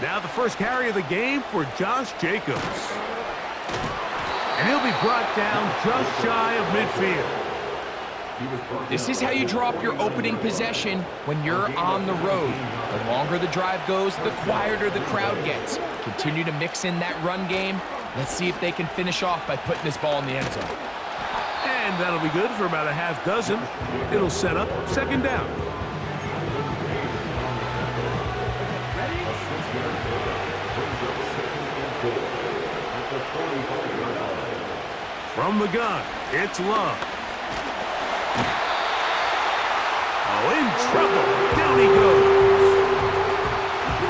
Now the first carry of the game for Josh Jacobs. And he'll be brought down just shy of midfield. This is how you draw up your opening possession when you're on the road. The longer the drive goes, the quieter the crowd gets. Continue to mix in that run game. Let's see if they can finish off by putting this ball in the end zone. And that'll be good for about a half dozen. It'll set up second down. From the gun, it's Love. Oh, in trouble. Down he goes.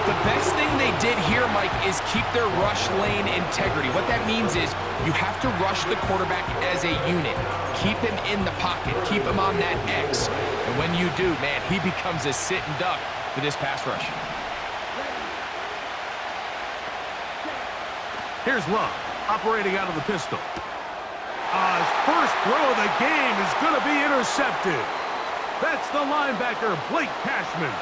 The best thing they did here, Mike, is keep their rush lane integrity. What that means is you have to rush the quarterback as a unit. Keep him in the pocket. Keep him on that X. And when you do, man, he becomes a sit-and duck for this pass rush. Here's Love, operating out of the pistol. His first throw of the game is going to be intercepted. That's the linebacker, Blake Cashman.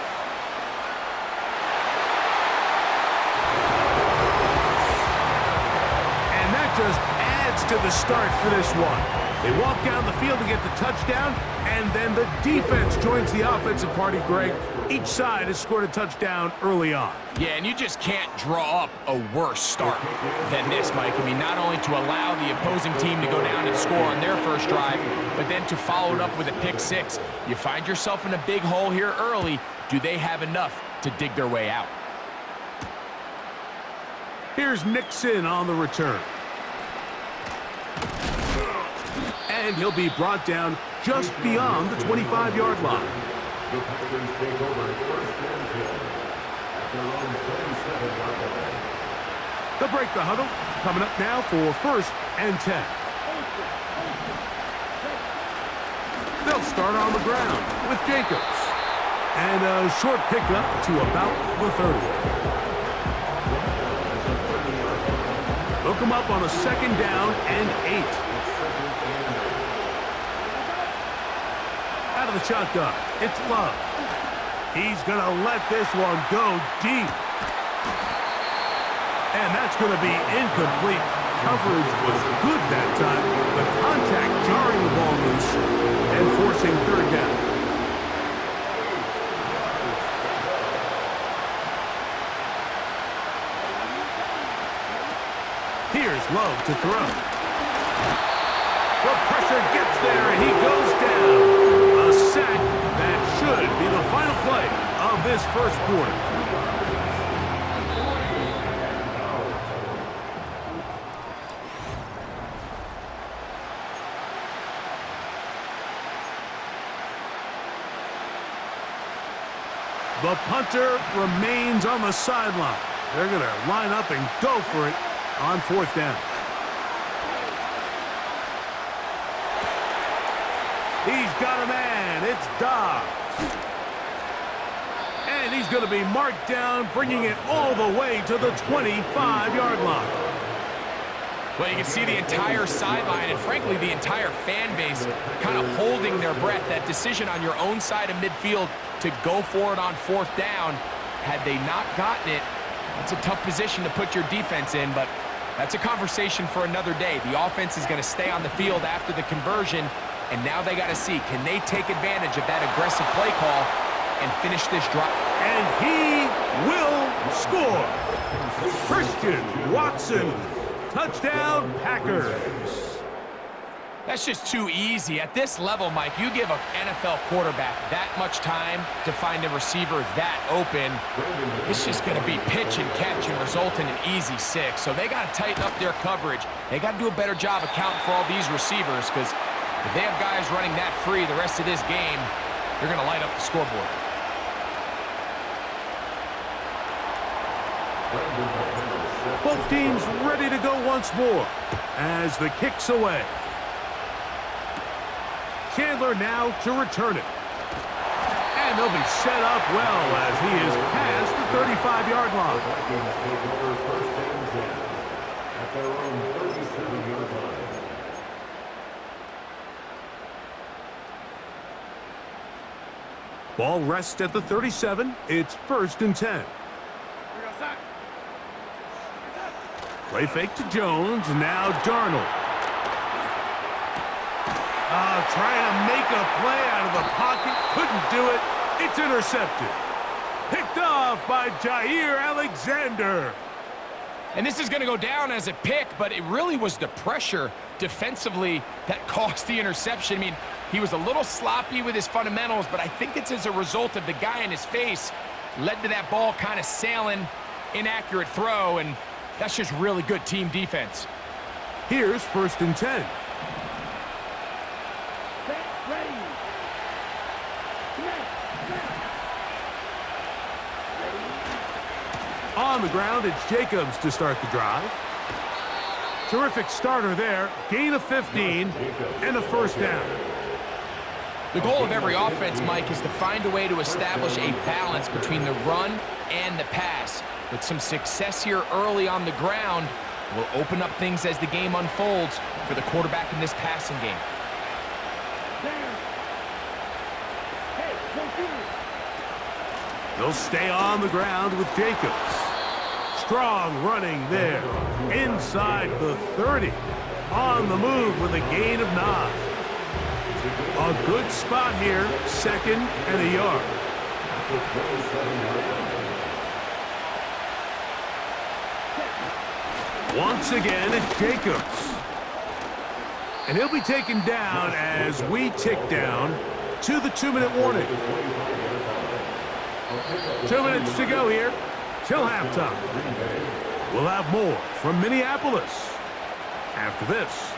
And that just adds to the start for this one. They walk down the field to get the touchdown, and then the defense joins the offensive party, Greg. Each side has scored a touchdown early on. Yeah, and you just can't draw up a worse start than this, Mike. I mean, not only to allow the opposing team to go down and score on their first drive, but then to follow it up with a pick six. You find yourself in a big hole here early. Do they have enough to dig their way out? Here's Nixon on the return. And he'll be brought down just beyond the 25-yard line. The Packers take over first and 10 at their own 37-yard line. They'll break the huddle. Coming up now for first and 10. They'll start on the ground with Jacobs. And a short pickup to about the 30. They'll come up on a second down and 8. Out of the shotgun, it's Love. He's going to let this one go deep. And that's going to be incomplete. Coverage was good that time. The contact jarring the ball loose and forcing third down. Here's Love to throw. The pressure gets there and he goes down. A sack that should be the final play of this first quarter. The punter remains on the sideline. They're going to line up and go for it on fourth down. He's got a man. It's Dobbs. And he's going to be marked down, bringing it all the way to the 25-yard line. Well, you can see the entire sideline and, frankly, the entire fan base kind of holding their breath. That decision on your own side of midfield to go for it on fourth down, had they not gotten it, it's a tough position to put your defense in, but that's a conversation for another day. The offense is going to stay on the field after the conversion, and now they got to see, can they take advantage of that aggressive play call and finish this drive? And he will score. Christian Watson, touchdown Packers. That's just too easy. At this level, Mike, you give an NFL quarterback that much time to find a receiver that open, it's just going to be pitch and catch and result in an easy 6. So they got to tighten up their coverage. They got to do a better job accounting for all these receivers, because if they have guys running that free the rest of this game, they're going to light up the scoreboard. Both teams ready to go once more as the kick's away. Chandler now to return it. And they'll be set up well as he is past the 35-yard line. At their own 37-yard line. Ball rests at the 37. It's 1st and 10. Play fake to Jones. Now Darnold. Trying to make a play out of the pocket. Couldn't do it. It's intercepted. Picked off by Jair Alexander. And this is going to go down as a pick, but it really was the pressure defensively that caused the interception. I mean, he was a little sloppy with his fundamentals, but I think it's as a result of the guy in his face led to that ball kind of sailing, inaccurate throw, and that's just really good team defense. Here's 1st and 10. On the ground, it's Jacobs to start the drive. Terrific starter there. Gain of 15 and a 1st down. The goal of every offense, Mike, is to find a way to establish a balance between the run and the pass. With some success here early on the ground, will open up things as the game unfolds for the quarterback in this passing game. They'll stay on the ground with Jacobs. Strong running there. Inside the 30. On the move with a gain of 9. A good spot here. 2nd and a yard. Once again, it's Jacobs. And he'll be taken down as we tick down to the 2-minute warning. 2 minutes to go here till halftime. We'll have more from Minneapolis after this.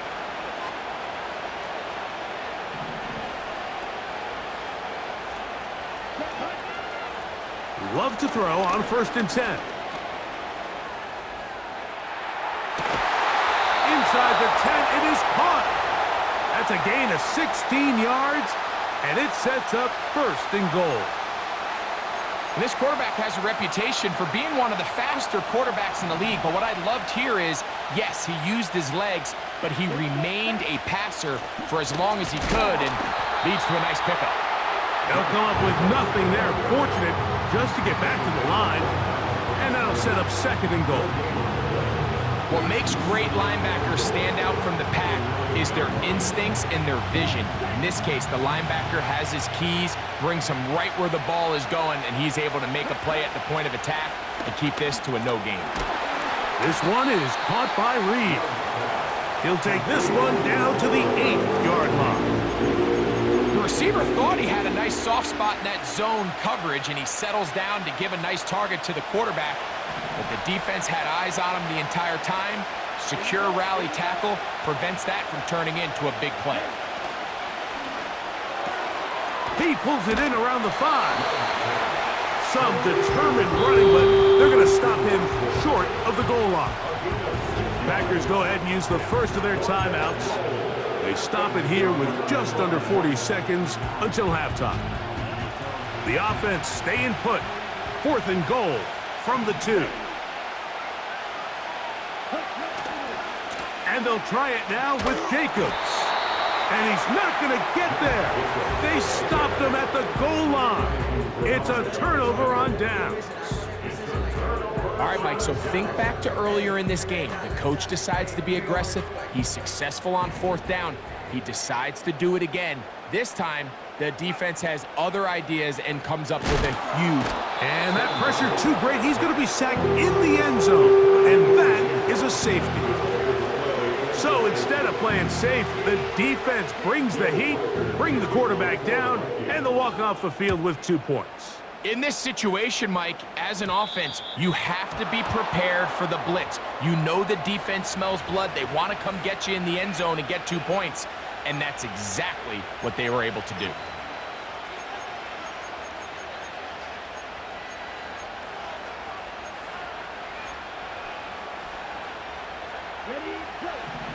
Love to throw on 1st and 10. Inside the 10, it is caught. That's a gain of 16 yards, and it sets up 1st and goal. And this quarterback has a reputation for being one of the faster quarterbacks in the league, but what I loved here is, yes, he used his legs, but he remained a passer for as long as he could, and leads to a nice pickup. They'll come up with nothing there. Fortunate just to get back to the line, and that'll set up 2nd and goal. What makes great linebackers stand out from the pack is their instincts and their vision. In this case, the linebacker has his keys, brings him right where the ball is going, and he's able to make a play at the point of attack and keep this to a no gain. This one is caught by Reed. He'll take this one down to the 8-yard line. The receiver thought he had a nice soft spot in that zone coverage, and he settles down to give a nice target to the quarterback. But the defense had eyes on him the entire time. Secure rally tackle prevents that from turning into a big play. He pulls it in around the 5. Some determined running, but they're going to stop him short of the goal line. Packers go ahead and use the first of their timeouts. They stop it here with just under 40 seconds until halftime. The offense stay in put. 4th and goal from the 2. And they'll try it now with Jacobs. And he's not going to get there. They stopped him at the goal line. It's a turnover on downs. All right, Mike, so think back to earlier in this game. The coach decides to be aggressive. He's successful on 4th down. He decides to do it again. This time, the defense has other ideas and comes up with a huge. And that pressure too great. He's going to be sacked in the end zone. And that is a safety. So instead of playing safe, the defense brings the heat, bring the quarterback down, and they'll walk off the field with 2 points. In this situation, Mike, as an offense, you have to be prepared for the blitz. You know the defense smells blood. They want to come get you in the end zone and get 2 points. And that's exactly what they were able to do.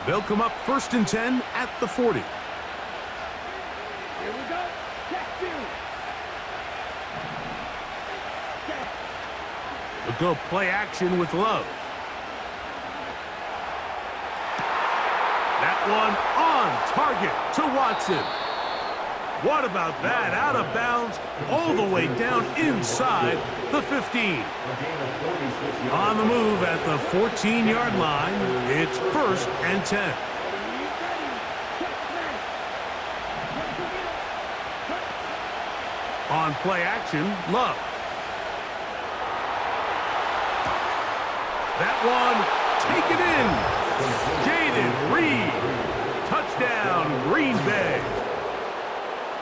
They'll come up 1st and 10 at the 40. Here we go. Check 2. They'll go play action with Love. That one on target to Watson. What about that? Out of bounds, all the way down inside the 15. On the move at the 14-yard line, it's 1st and 10. On play action, Love. That one, take it in. Jaden Reed. Touchdown, Green Bay.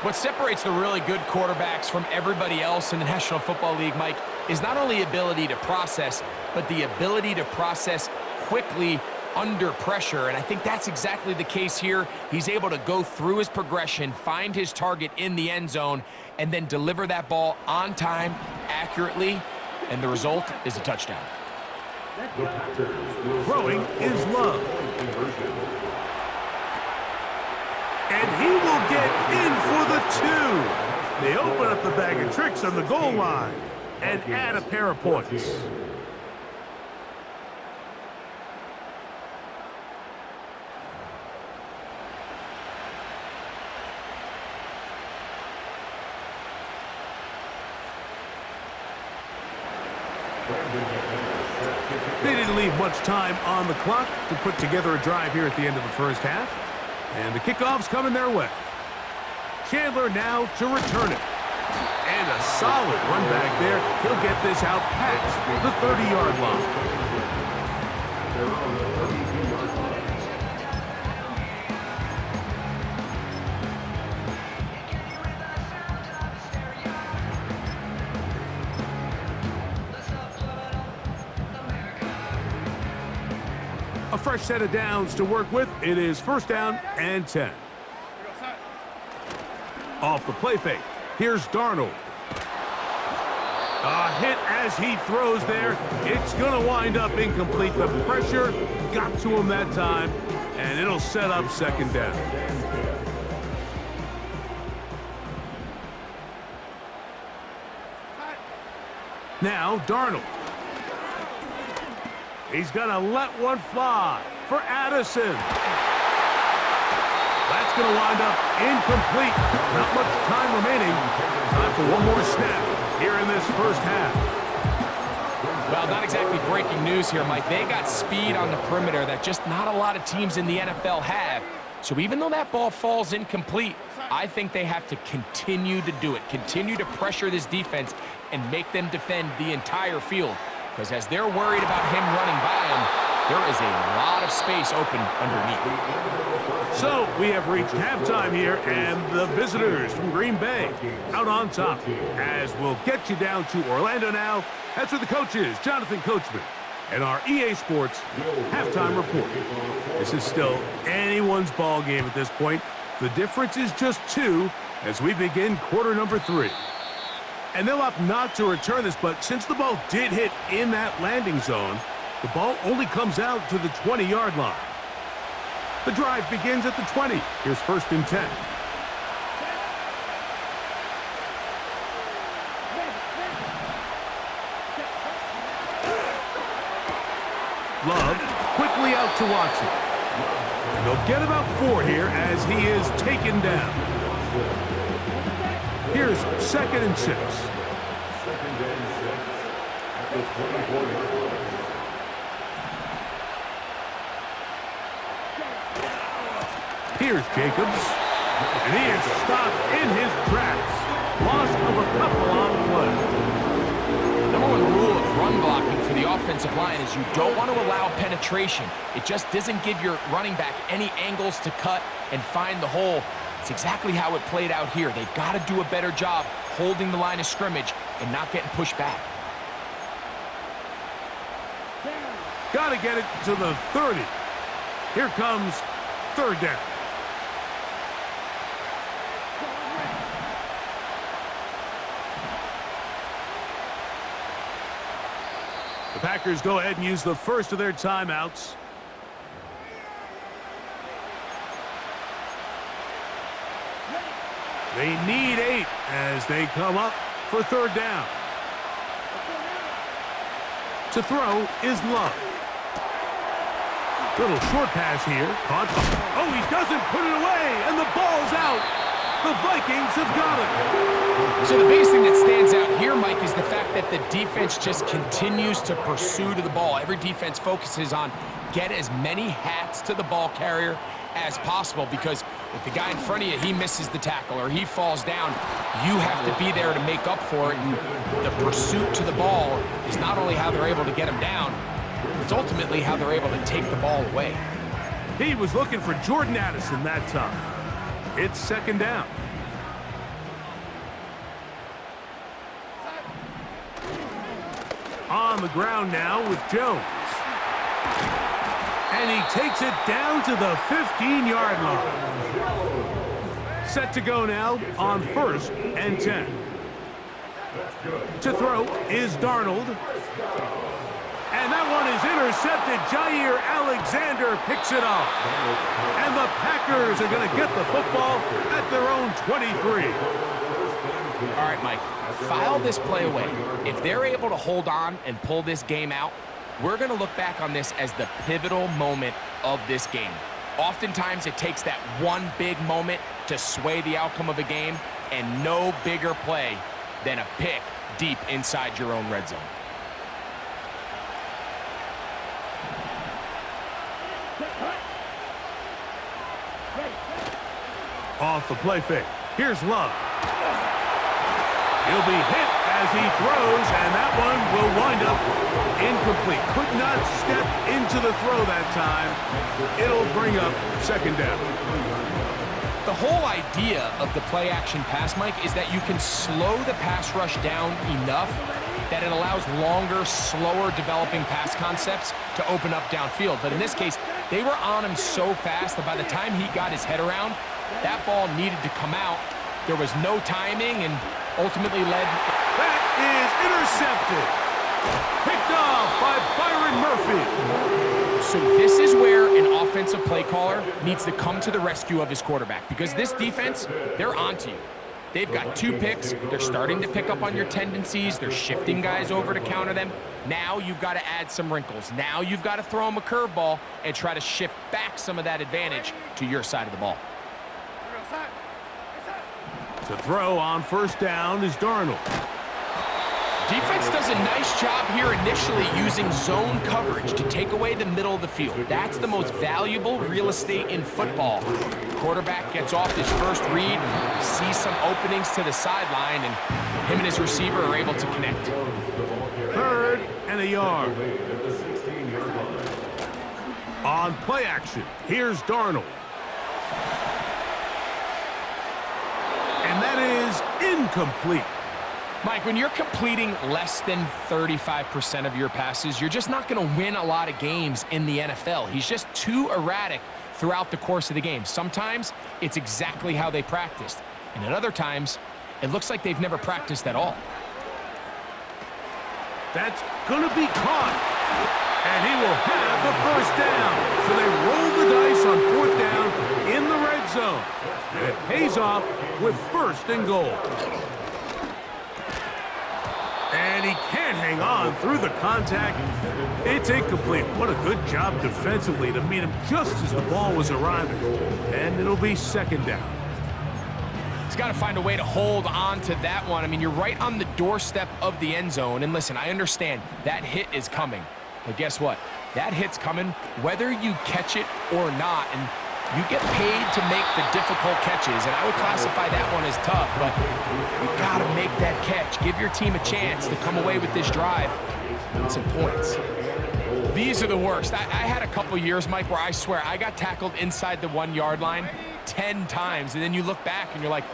What separates the really good quarterbacks from everybody else in the National Football League, Mike, is not only ability to process, but the ability to process quickly under pressure. And I think that's exactly the case here. He's able to go through his progression, find his target in the end zone, and then deliver that ball on time, accurately, and the result is a touchdown. Throwing is Love. And he will get in for the 2. They open up the bag of tricks on the goal line and add a pair of points. They didn't leave much time on the clock to put together a drive here at the end of the first half. And the kickoff's coming their way. Chandler now to return it. And a solid run back there. He'll get this out past the 30-yard line. They're on the 32-yard line. A fresh set of downs to work with. It is 1st down and 10. Off the play fake. Here's Darnold. A hit as he throws there. It's going to wind up incomplete. The pressure got to him that time, and it'll set up 2nd down. Now Darnold. He's going to let one fly for Addison. That's going to wind up incomplete. Not much time remaining. Time for one more snap here in this first half. Well, not exactly breaking news here, Mike. They got speed on the perimeter that just not a lot of teams in the NFL have. So even though that ball falls incomplete, I think they have to continue to do it. Continue to pressure this defense and make them defend the entire field. Because as they're worried about him running by him, there is a lot of space open underneath. So we have reached halftime here, and the visitors from Green Bay out on top. As we'll get you down to Orlando now. That's with the coaches, Jonathan Coachman, and our EA Sports halftime report. This is still anyone's ball game at this point. The difference is just 2 as we begin quarter number 3. And they'll opt not to return this, but since the ball did hit in that landing zone, the ball only comes out to the 20-yard line. The drive begins at the 20. Here's 1st and 10. Love quickly out to Watson. And they'll get about 4 here as he is taken down. Here's 2nd and 6. 2nd and 6 at the 24-yard line. Here's Jacobs. And he is stopped in his tracks. Loss of a couple on the play. Number 1 rule of run blocking for the offensive line is you don't want to allow penetration. It just doesn't give your running back any angles to cut and find the hole. It's exactly how it played out here. They've got to do a better job holding the line of scrimmage and not getting pushed back. Got to get it to the 30. Here comes 3rd down. The Packers go ahead and use the first of their timeouts. They need 8 as they come up for 3rd down. To throw is Love. Little short pass here. Caught. Oh, he doesn't put it away, and the ball's out. The Vikings have got it. So the biggest thing that stands out here, Mike, is the fact that the defense just continues to pursue to the ball. Every defense focuses on get as many hats to the ball carrier as possible, because if the guy in front of you, he misses the tackle or he falls down, you have to be there to make up for it. And the pursuit to the ball is not only how they're able to get him down, it's ultimately how they're able to take the ball away. He was looking for Jordan Addison that time. It's second down. On the ground now with Jones. And he takes it down to the 15-yard line. Set to go now on 1st and 10. To throw is Darnold. And that one is intercepted. Jair Alexander picks it up. And the Packers are going to get the football at their own 23. All right, Mike, file this play away. If they're able to hold on and pull this game out, we're going to look back on this as the pivotal moment of this game. Oftentimes, it takes that one big moment to sway the outcome of a game, and no bigger play than a pick deep inside your own red zone. Off the play fake. Here's Love. He'll be hit as he throws, and that one will wind up incomplete. Could not step into the throw that time. It'll bring up second down. The whole idea of the play-action pass, Mike, is that you can slow the pass rush down enough that it allows longer, slower developing pass concepts to open up downfield. But in this case, they were on him so fast that by the time he got his head around, that ball needed to come out. There was no timing and ultimately led. That is intercepted. Picked off by Byron Murphy. So this is where an offensive play caller needs to come to the rescue of his quarterback, because this defense, they're onto you. They've got 2 picks. They're starting to pick up on your tendencies. They're shifting guys over to counter them. Now you've got to add some wrinkles. Now you've got to throw them a curveball and try to shift back some of that advantage to your side of the ball. To throw on 1st down is Darnold. Defense does a nice job here initially using zone coverage to take away the middle of the field. That's the most valuable real estate in football. Quarterback gets off his first read, sees some openings to the sideline, and him and his receiver are able to connect. 3rd and a yard. On play action, here's Darnold. And that is incomplete. Mike, when you're completing less than 35% of your passes, you're just not going to win a lot of games in the NFL. He's just too erratic throughout the course of the game. Sometimes it's exactly how they practiced, and at other times, it looks like they've never practiced at all. That's going to be caught, and he will have the 1st down. So they roll the dice on 4th down in the red zone, and it pays off with 1st and goal. And he can't hang on through the contact. It's incomplete. What a good job defensively to meet him just as the ball was arriving. And it'll be 2nd down. He's got to find a way to hold on to that one. I mean, you're right on the doorstep of the end zone. And listen, I understand that hit is coming. But guess what? That hit's coming whether you catch it or not. And you get paid to make the difficult catches, and I would classify that one as tough, but you got to make that catch. Give your team a chance to come away with this drive with some points. These are the worst. I had a couple years, Mike, where I swear I got tackled inside the 1-yard line 10 times, and then you look back and you're like,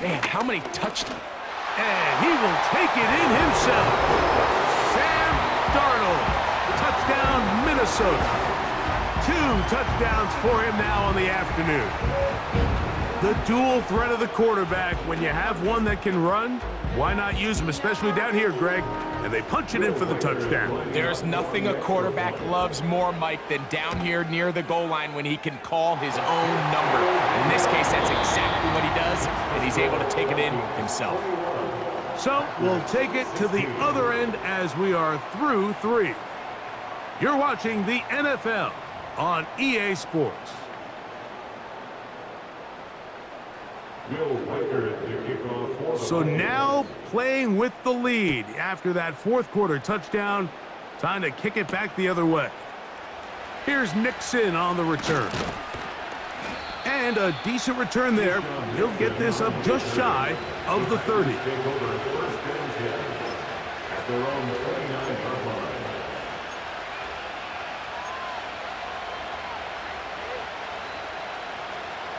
man, how many touchdowns? And he will take it in himself. Sam Darnold, touchdown Minnesota. 2 touchdowns for him now on the afternoon. The dual threat of the quarterback. When you have one that can run, why not use him, especially down here, Greg? And they punch it in for the touchdown. There's nothing a quarterback loves more, Mike, than down here near the goal line when he can call his own number. In this case, that's exactly what he does, and he's able to take it in himself. So we'll take it to the other end as we are through 3. You're watching the NFL on EA Sports. Will Riker to kick off for the So now playing with the lead after that fourth quarter touchdown. Time to kick it back the other way. Here's Nixon on the return. And a decent return there. He'll get this up just shy of the 30. Take over first and 10 at their own 29-yard line.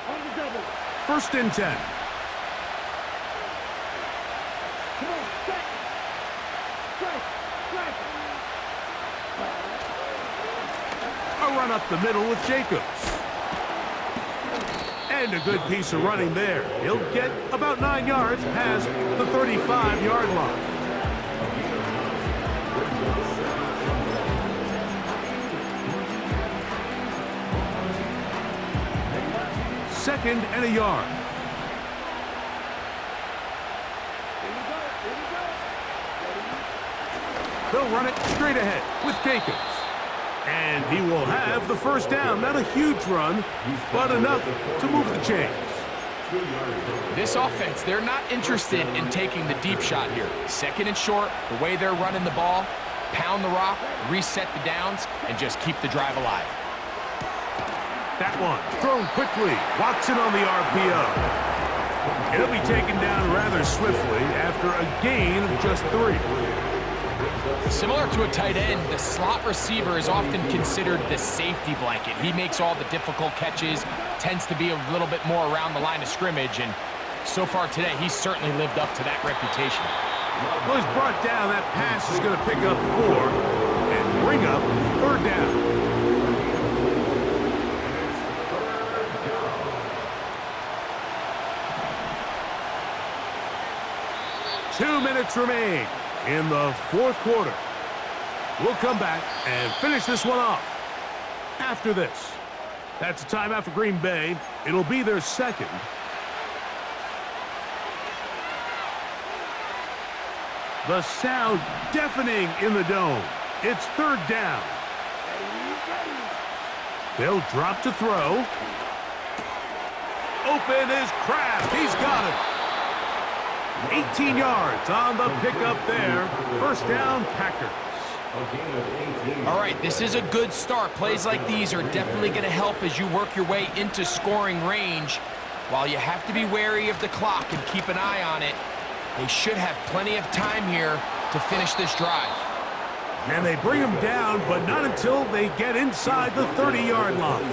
On the double. First and 10. Come on, set. Strike. Strike. A run up the middle with Jacobs. And a good piece of running there. He'll get about 9 yards past the 35-yard line. Second and a yard. They'll run it straight ahead with Jacobs. And he will have the first down. Not a huge run, but enough to move the chains. This offense, they're not interested in taking the deep shot here. Second and short, the way they're running the ball, pound the rock, reset the downs, and just keep the drive alive. That one thrown quickly. Watson on the RPO. He'll be taken down rather swiftly after a gain of just 3. Similar to a tight end, the slot receiver is often considered the safety blanket. He makes all the difficult catches, tends to be a little bit more around the line of scrimmage, and so far today, he's certainly lived up to that reputation. Well, he's brought down. That pass is going to pick up 4 and bring up third down. 2 minutes remain in the fourth quarter. We'll come back and finish this one off after this. That's a timeout for Green Bay. It'll be their second. The sound deafening in the dome. It's third down. They'll drop to throw. Open is Kraft. He's got it. 18 yards on the pickup there. First down, Packers. All right, this is a good start. Plays like these are definitely going to help as you work your way into scoring range. While you have to be wary of the clock and keep an eye on it, they should have plenty of time here to finish this drive. And they bring him down, but not until they get inside the 30-yard line.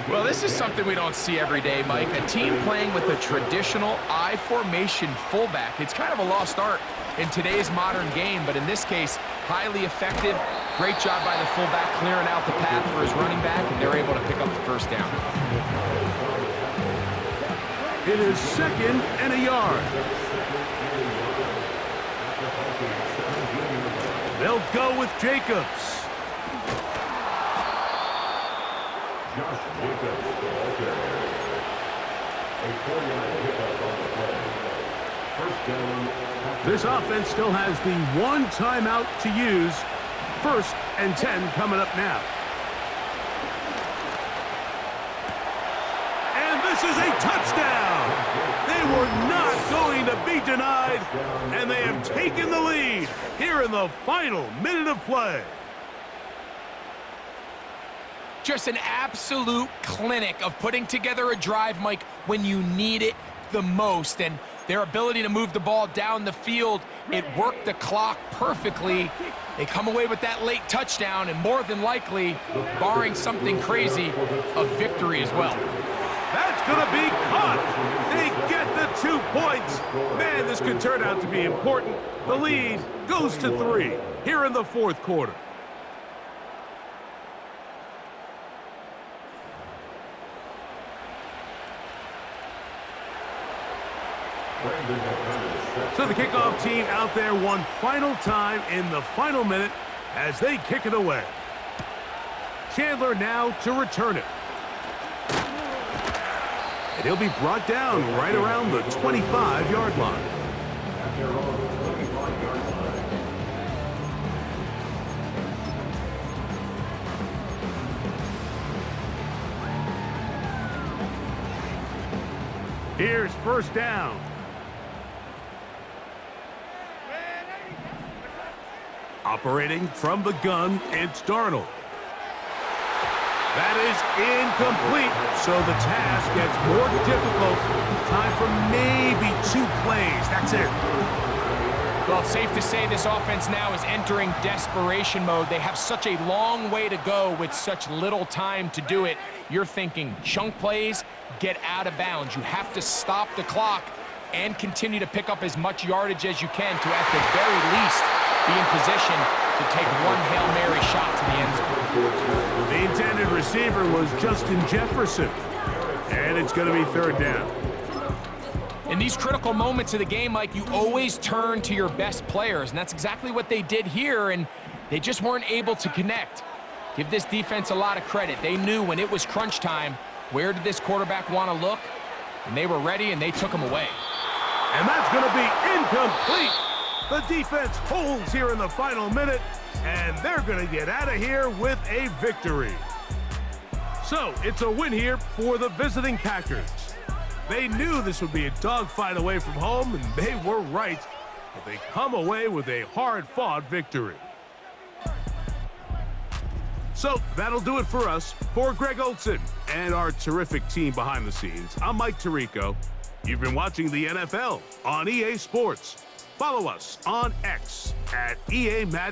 Well, this is something we don't see every day, Mike. A team playing with a traditional I formation fullback. It's kind of a lost art in today's modern game, but in this case, highly effective. Great job by the fullback clearing out the path for his running back, and they're able to pick up the first down. It is second and a yard. They'll go with Jacobs. Josh Jacobs, the ball carrier. A 4-yard pickup on the play. First down. This offense still has the one timeout to use. First and 10 coming up now. And this is a touchdown. They were not going to be denied, and they have taken the lead here in the final minute of play. Just an absolute clinic of putting together a drive, Mike, when you need it the most. And their ability to move the ball down the field, it worked the clock perfectly. They come away with that late touchdown, and more than likely, barring something crazy, a victory as well. That's going to be caught. They get the 2 points. Man, this could turn out to be important. The lead goes to 3 here in the fourth quarter. So the kickoff team out there one final time in the final minute as they kick it away. Chandler now to return it. And he'll be brought down right around the 25-yard line. At their own 25-yard line. Here's first down. Operating from the gun, it's Darnold. That is incomplete, so the task gets more difficult. Time for maybe 2 plays. That's it. Well, it's safe to say this offense now is entering desperation mode. They have such a long way to go with such little time to do it. You're thinking chunk plays, get out of bounds. You have to stop the clock and continue to pick up as much yardage as you can to, at the very least, be in position to take one Hail Mary shot to the end zone. The intended receiver was Justin Jefferson, and it's going to be third down. In these critical moments of the game, Mike, you always turn to your best players, and that's exactly what they did here, and they just weren't able to connect. Give this defense a lot of credit. They knew when it was crunch time, where did this quarterback want to look, and they were ready, and they took him away. And that's going to be incomplete. The defense holds here in the final minute, and they're going to get out of here with a victory. So it's a win here for the visiting Packers. They knew this would be a dogfight away from home, and they were right. But they come away with a hard-fought victory. So that'll do it for us. For Greg Olson and our terrific team behind the scenes, I'm Mike Tirico. You've been watching the NFL on EA Sports. Follow us on X at EA Madden.